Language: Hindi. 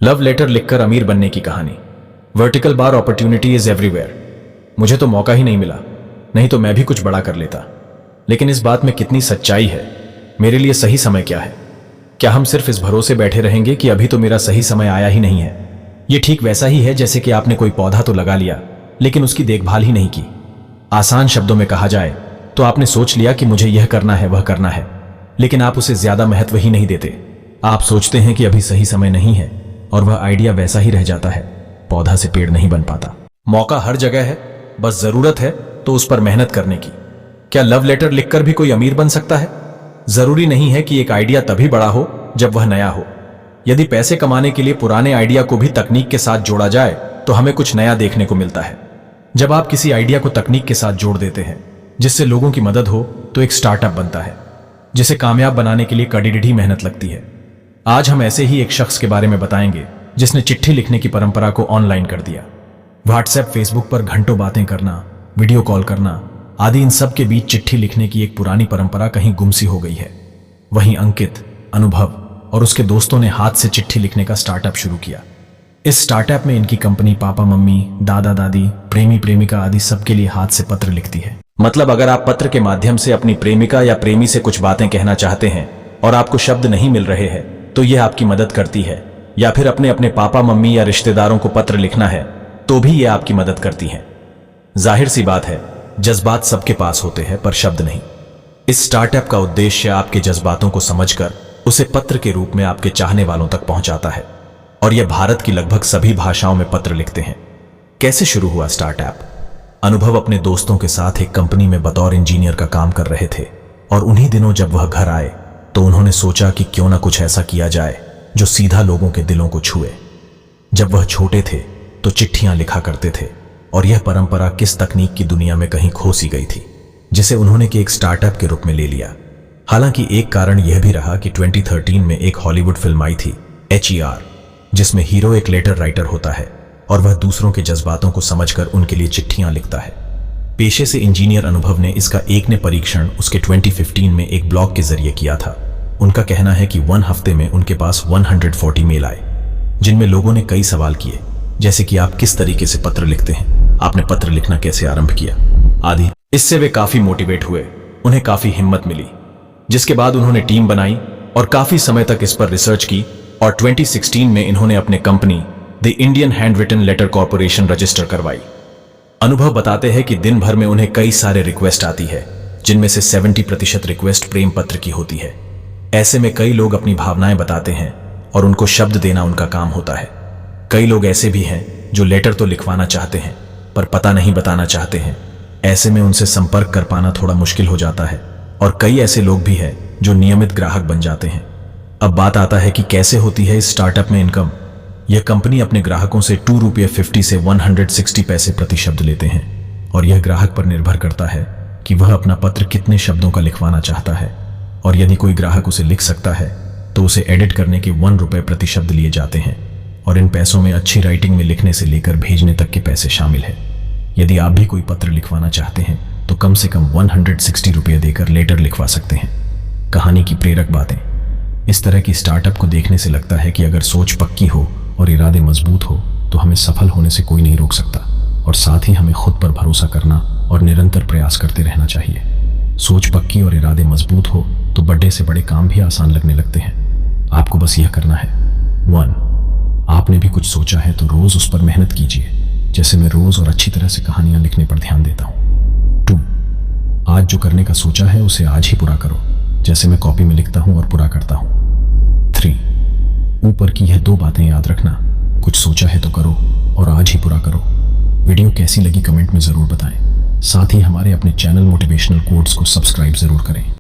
लव लेटर लिखकर अमीर बनने की कहानी। Vertical bar opportunity is everywhere. मुझे तो मौका ही नहीं मिला, नहीं तो मैं भी कुछ बड़ा कर लेता। लेकिन इस बात में कितनी सच्चाई है? मेरे लिए सही समय क्या है? क्या हम सिर्फ इस भरोसे बैठे रहेंगे कि अभी तो मेरा सही समय आया ही नहीं है? ये ठीक वैसा ही है जैसे कि आपने कोई पौधा तो लगा लिया लेकिन उसकी देखभाल ही नहीं की। आसान शब्दों में कहा जाए तो आपने सोच लिया कि मुझे यह करना है, वह करना है, लेकिन आप उसे ज्यादा महत्व ही नहीं देते। आप सोचते हैं कि अभी सही समय नहीं है और वह आइडिया वैसा ही रह जाता है, पौधा से पेड़ नहीं बन पाता। मौका हर जगह है, बस जरूरत है तो उस पर मेहनत करने की। क्या लव लेटर लिखकर भी कोई अमीर बन सकता है? जरूरी नहीं है कि एक आइडिया तभी बड़ा हो जब वह नया हो। यदि पैसे कमाने के लिए पुराने आइडिया को भी तकनीक के साथ जोड़ा जाए तो हमें कुछ नया देखने को मिलता है। जब आप किसी आइडिया को तकनीक के साथ जोड़ देते हैं जिससे लोगों की मदद हो तो एक स्टार्टअप बनता है, जिसे कामयाब बनाने के लिए कड़ी मेहनत लगती है। आज हम ऐसे ही एक शख्स के बारे में बताएंगे जिसने चिट्ठी लिखने की परंपरा को ऑनलाइन कर दिया। व्हाट्सएप, फेसबुक पर घंटों बातें करना, वीडियो कॉल करना आदि, इन सब के बीच चिट्ठी लिखने की एक पुरानी परंपरा कहीं गुम सी हो गई है। वहीं अंकित, अनुभव और उसके दोस्तों ने हाथ से चिट्ठी लिखने का स्टार्टअप शुरू किया। इस स्टार्टअप में इनकी कंपनी पापा मम्मी, दादा दादी, प्रेमी प्रेमिका आदि सबके लिए हाथ से पत्र लिखती है। मतलब अगर आप पत्र के माध्यम से अपनी प्रेमिका या प्रेमी से कुछ बातें कहना चाहते हैं और आपको शब्द नहीं मिल रहे हैं तो यह आपकी मदद करती है, या फिर अपने अपने पापा मम्मी या रिश्तेदारों को पत्र लिखना है तो भी यह आपकी मदद करती हैं। जाहिर सी बात है, जज्बात सबके पास होते हैं पर शब्द नहीं। इस स्टार्टअप का उद्देश्य आपके जज्बातों को समझकर उसे पत्र के रूप में आपके चाहने वालों तक पहुंचाता है, और यह भारत की लगभग सभी भाषाओं में पत्र लिखते हैं। कैसे शुरू हुआ स्टार्टअप? अनुभव अपने दोस्तों के साथ एक कंपनी में बतौर इंजीनियर का काम कर रहे थे, और उन्हीं दिनों जब वह घर आए तो उन्होंने सोचा कि क्यों ना कुछ ऐसा किया जाए जो सीधा लोगों के दिलों को छुए। जब वह छोटे थे तो चिट्ठियां लिखा करते थे, और यह परंपरा किस तकनीक की दुनिया में कहीं खो सी गई थी, जिसे उन्होंने कि एक स्टार्टअप के रूप में ले लिया। हालांकि एक कारण यह भी रहा कि 2013 में एक हॉलीवुड फिल्म आई थी HER, जिसमें हीरो एक लेटर राइटर होता है और वह दूसरों के जज्बातों को समझकर उनके लिए चिट्ठियां लिखता है। पेशे से इंजीनियर अनुभव ने इसका एक ने परीक्षण उसके 2015 में एक ब्लॉग के जरिए किया था। उनका कहना है कि 1 हफ्ते में उनके पास 140 मेल आए, जिनमें लोगों ने कई सवाल किए, जैसे कि आप किस तरीके से पत्र लिखते हैं, आपने पत्र लिखना कैसे आरंभ किया आदि। इससे वे काफी मोटिवेट हुए, उन्हें काफी हिम्मत मिली, जिसके बाद उन्होंने टीम बनाई और काफी समय तक इस पर रिसर्च की, और 2016 में इन्होंने अपने company the Indian handwritten letter corporation register करवाई। अनुभव बताते हैं कि दिन भर में उन्हें कई सारे रिक्वेस्ट आती है, जिनमें से 70% रिक्वेस्ट प्रेम पत्र की होती है। ऐसे में कई लोग अपनी भावनाएं बताते हैं और उनको शब्द देना उनका काम होता है। कई लोग ऐसे भी हैं जो लेटर तो लिखवाना चाहते हैं पर पता नहीं बताना चाहते हैं। ऐसे में उनसे संपर्क कर पाना थोड़ा मुश्किल हो जाता है, और कई ऐसे लोग भी हैं जो नियमित ग्राहक बन जाते हैं। अब बात आता है कि कैसे होती है इस स्टार्टअप में इनकम। यह कंपनी अपने ग्राहकों से ₹2.50 से 160 पैसे प्रति शब्द लेते हैं, और यह ग्राहक पर निर्भर करता है कि वह अपना पत्र कितने शब्दों का लिखवाना चाहता है। और यदि कोई ग्राहक उसे लिख सकता है तो उसे एडिट करने के ₹1 प्रति शब्द लिए जाते हैं, और इन पैसों में अच्छी राइटिंग में लिखने से लेकर भेजने तक के पैसे शामिल है। यदि आप भी कोई पत्र लिखवाना चाहते हैं तो कम से कम ₹160 देकर लेटर लिखवा सकते हैं। कहानी की प्रेरक बातें। इस तरह की स्टार्टअप को देखने से लगता है कि अगर सोच पक्की हो और इरादे मजबूत हो तो हमें सफल होने से कोई नहीं रोक सकता, और साथ ही हमें खुद पर भरोसा करना और निरंतर प्रयास करते रहना चाहिए। सोच पक्की और इरादे मजबूत हो तो बड़े से बड़े काम भी आसान लगने लगते हैं। आपको बस यह करना है। 1, आपने भी कुछ सोचा है तो रोज उस पर मेहनत कीजिए, जैसे मैं रोज और अच्छी तरह से कहानियां लिखने पर ध्यान देता हूँ। 2, आज जो करने का सोचा है उसे आज ही पूरा करो, जैसे मैं कॉपी में लिखता हूँ और पूरा करता हूँ। 3, ऊपर की यह 2 बातें याद रखना, कुछ सोचा है तो करो और आज ही पूरा करो। वीडियो कैसी लगी कमेंट में जरूर बताएं। साथ ही हमारे अपने चैनल मोटिवेशनल कोट्स को सब्सक्राइब जरूर करें।